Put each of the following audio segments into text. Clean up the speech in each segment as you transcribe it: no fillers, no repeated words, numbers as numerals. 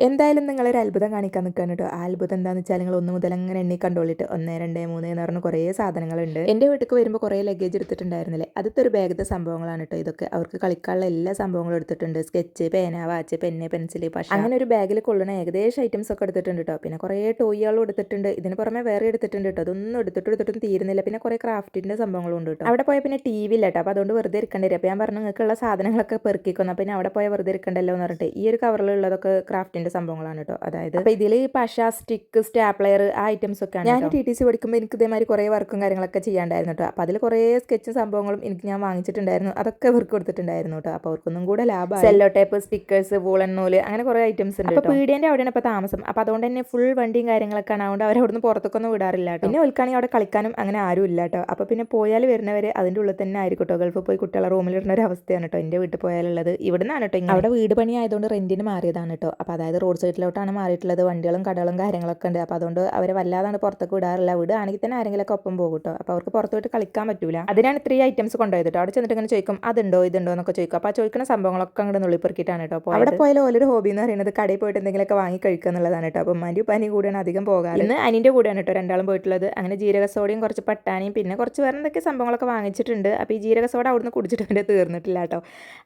എന്തായാലും നിങ്ങളൊരു അത്ഭുതം കാണിക്കാൻ നിൽക്കാൻ കേട്ടോ. ആ അത്ഭുതം എന്താണെന്ന് വെച്ചാൽ നിങ്ങൾ 1 മുതൽ അങ്ങനെ എണ്ണി കണ്ടോളിട്ട് 1, 2, 3 എന്ന് പറഞ്ഞ കുറേ സാധനങ്ങളുണ്ട്. എൻ്റെ വീട്ടിലേക്ക് വരുമ്പോൾ കുറേ ലഗേജ് എടുത്തിട്ടുണ്ടായിരുന്നില്ലേ, അതൊക്കെ ഒരു ബാഗത്തെ സംഭവങ്ങളാണ് കേട്ടോ. ഇതൊക്കെ അവർക്ക് കളിക്കാനുള്ള എല്ലാ സംഭവങ്ങളും എടുത്തിട്ടുണ്ട്. സ്കെച്ച്, പേന, വാച്ച്, പെന്ന്, പെൻസിൽ, പക്ഷേ അങ്ങനെ ഒരു ബാഗിൽ കൊള്ളുന്ന ഏകദേശം ഐറ്റംസ് ഒക്കെ എടുത്തിട്ടുണ്ട് കേട്ടോ. പിന്നെ കുറേ ടോയ്കളും എടുത്തിട്ടുണ്ട്. ഇതിന് പുറമെ വേറെ എടുത്തിട്ടുണ്ട് കേട്ടോ. അതൊന്നും എടുത്തിട്ടും തീരുന്നില്ല. പിന്നെ കുറേ ക്രാഫ്റ്റിൻ്റെ സംഭവങ്ങളും ഉണ്ട് കേട്ടോ. അവിടെ പോയാൽ പിന്നെ TV ഇല്ല കേട്ടോ. അപ്പോൾ അതുകൊണ്ട് വെറുതെ ഇരിക്കേണ്ടി വരും. അപ്പോൾ ഞാൻ പറഞ്ഞു നിങ്ങൾക്കുള്ള സാധനങ്ങളൊക്കെ പെറുക്കിക്കൊന്നു. പിന്നെ അവിടെ പോയാൽ വെറുതെ ഇരിക്കണ്ടല്ലോ എന്ന് പറഞ്ഞിട്ട് ഈ ഒരു കവറിലുള്ളതൊക്കെ ക്രാഫ്റ്റിൻ്റെ സംഭവങ്ങളാണ് കേട്ടോ. അതായത് അപ്പോൾ ഇതിൽ പശ, സ്റ്റിക്ക്, സ്റ്റാപ്ലർ ആ ഐറ്റംസ് ഒക്കെയാണ്. ഞാൻ TTC പഠിക്കുമ്പോൾ എനിക്ക് ഇതേമാതിരി കുറേ വർക്കും കാര്യങ്ങളൊക്കെ ചെയ്യാണ്ടായിരുന്നു കേട്ടോ. അപ്പോൾ അതിൽ കുറേ സ്കെച്ചും സംഭവങ്ങളും എനിക്ക് ഞാൻ വാങ്ങിച്ചിട്ടുണ്ടായിരുന്നു. അതൊക്കെ ഇവർക്ക് കൊടുത്തിട്ടുണ്ടായിരുന്നു കേട്ടോ. അപ്പോൾ അവർക്കൊന്നും കൂടെ ലാഭമായി. സെല്ലോ ടേപ്പ്, സ്റ്റിക്കേഴ്സ്, വൂളൻ നൂല്, അങ്ങനെ കുറേ ഐറ്റംസ് ഉണ്ട്. അപ്പോൾ പീടിയേൻ്റെ അവിടെയാണ് ഇപ്പോൾ താമസം. അപ്പോൾ അതുകൊണ്ട് തന്നെ ഫുൾ വണ്ടിയും കാര്യങ്ങളൊക്കെ ആണ്. അതുകൊണ്ട് അവരവിടുന്ന് പുറത്തേക്കൊന്നും വിടാറില്ല കേട്ടോ. പിന്നെ ഓൽക്കാണെങ്കിൽ അവിടെ കളിക്കാനും അങ്ങനെ ആരും ഇല്ല കേട്ടോ. അപ്പോൾ പിന്നെ പോയാൽ വരുന്നവർ അതിൻ്റെ ഉള്ളിൽ തന്നെ ആയിരിക്കും കേട്ടോ. ഗൾഫിൽ പോയി കുട്ടികളെ റൂമിലിടുന്ന ഒരു അവസ്ഥയാണ് കേട്ടോ എൻ്റെ വീട്ടിൽ പോയാലുള്ളത്. ഇവിടെ നിന്നാണ് കേട്ടോ. അവിടെ വീട് പണി ആയതുകൊണ്ട് റെന്റിന് മാറിയതാണ് കേട്ടോ. അപ്പോൾ അതായത് റോഡ് സൈഡിലോട്ടാണ് മാറിയിട്ടുള്ളത്. വണ്ടികളും കടകളും കാര്യങ്ങളൊക്കെ ഉണ്ട്. അപ്പോൾ അതുകൊണ്ട് അവരെ വല്ലാതാണ് പുറത്തേക്ക് വിടാറില്ല. വിടുകയാണെങ്കിൽ തന്നെ ആരെങ്കിലുമൊക്കെ ഒപ്പം പോകും കേട്ടോ. അപ്പോൾ അവർക്ക് പുറത്ത് പോയിട്ട് കളിക്കാൻ പറ്റൂല. അതിനാണ് 3 ഐറ്റംസ് കൊണ്ടുപോയത് കേട്ടോ. അവിടെ ചെന്നിട്ട് ഇങ്ങനെ ചോദിക്കും അതുണ്ടോ ഇതുണ്ടോ എന്നൊക്കെ ചോദിക്കും. അപ്പോൾ ആ ചോദിക്കുന്ന സംഭവങ്ങളൊക്കെ അങ്ങോട്ട് നുള്ളിപ്പെറുക്കിയിട്ടാണ് കേട്ടോ. അപ്പോൾ അവിടെ പോയാലും ഓരോ ഹോബി എന്ന് പറയുന്നത് കടയിൽ പോയിട്ട് എന്തെങ്കിലുമൊക്കെ വാങ്ങി കഴിക്കുക എന്നുള്ളതാണ് കേട്ടോ. അപ്പോൾ ഉമ്മാൻ്റെ ഉപ്പാൻ്റെ കൂടെയാണ് അധികം പോകാറ്. ഇന്ന് അനിൻ്റെ കൂടെയാണ് കേട്ടോ രണ്ടാളും പോയിട്ടുള്ളത്. അങ്ങനെ ജീരക സോഡയും കുറച്ച് പട്ടാനിയും പിന്നെ കുറച്ച് വേറെ എന്തൊക്കെ സംഭവങ്ങളൊക്കെ വാങ്ങിച്ചിട്ടുണ്ട്. അപ്പോൾ ഈ ജീരക സോഡ അവിടുന്ന് കുടിച്ചിട്ട് അവൻ്റെ തീർന്നിട്ടില്ല കേട്ടോ.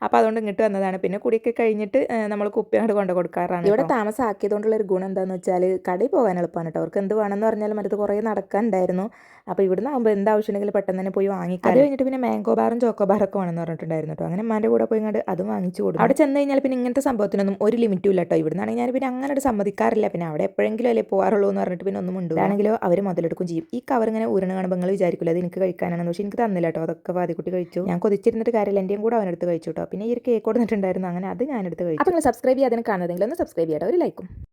അപ്പോൾ അതുകൊണ്ട് ഇങ്ങോട്ട് വന്നതാണ്. പിന്നെ കുടിയൊക്കെ കഴിഞ്ഞിട്ട് നമ്മൾ കുപ്പി അങ്ങോട്ട് കൊണ്ട് കൊടുക്കാറാണ്. ഇവിടെ താമസമാക്കിയതുകൊണ്ടുള്ള ഒരു ഗുണം എന്താണെന്ന് വെച്ചാൽ കടയിൽ പോകാൻ എളുപ്പമാണ് കേട്ടോ. അവർക്ക് എന്ത് വേണമെന്ന് പറഞ്ഞാലും മറ്റത് കുറേ നടക്കാനുണ്ടായിരുന്നു. അപ്പോൾ ഇവിടുന്ന് ആകുമ്പോൾ എന്താവശ്യമുണ്ടെങ്കിലും പെട്ടെന്ന് തന്നെ പോയി വാങ്ങിക്കാം. അത് കഴിഞ്ഞിട്ട് പിന്നെ മാംഗോ ബാറും ചോക്കോ ബാറൊക്കെ വേണമെന്ന് പറഞ്ഞിട്ടുണ്ടായിരുന്നു കേട്ടോ. അങ്ങനെ അമ്മാൻ്റെ കൂടെ പോയി കണ്ട് അതും വാങ്ങിച്ചു കൊടുക്കും. അവിടെ ചെന്ന് കഴിഞ്ഞാൽ പിന്നെ ഇങ്ങനത്തെ സംഭവത്തിനൊന്നും ഒരു ലിമിറ്റും ഇല്ല കേട്ടോ. ഇവിടുന്നാണെങ്കിൽ ഞാൻ പിന്നെ അങ്ങനെ ഒരു സമ്മതിക്കാറില്ല. പിന്നെ അവിടെ എപ്പോഴെങ്കിലും അല്ലേ പോകാറുള്ളൂ എന്ന് പറഞ്ഞിട്ട് പിന്നെ ഒന്നും ഉണ്ട്. ആണെങ്കിലോ അവർ മുതലെടുക്കും ചെയ്യും. ഈ കവർ ഇങ്ങനെ ഉരുണ് കാണുമ്പോൾ നിങ്ങൾ വിചാരിക്കില്ല അത് എനിക്ക് കഴിക്കാനാണെന്ന്. പക്ഷേ എനിക്ക് തന്നില്ല കേട്ടോ. അതൊക്കെ വാതിക്കുട്ടി കഴിച്ചു. ഞാൻ കൊതിച്ചിരുന്നിട്ട് കാര്യമില്ല. എൻ്റെയും കൂടെ അവനെടുത്ത് കഴിച്ചു കേട്ടോ. പിന്നെ ഈ ഒരു കേക്ക് കൊടുത്തിട്ടുണ്ടായിരുന്നു. അങ്ങനെ അത് ഞാനെടുത്ത് കഴിച്ചു. അപ്പോൾ നിങ്ങൾ സബ്സ്ക്രൈബ് ചെയ്യാതെ കാണുന്നതെങ്കിൽ ഒന്ന് സബ്സ്ക്രൈബ് ചെയ്യട്ടോ. ഒരു ലൈക്കും.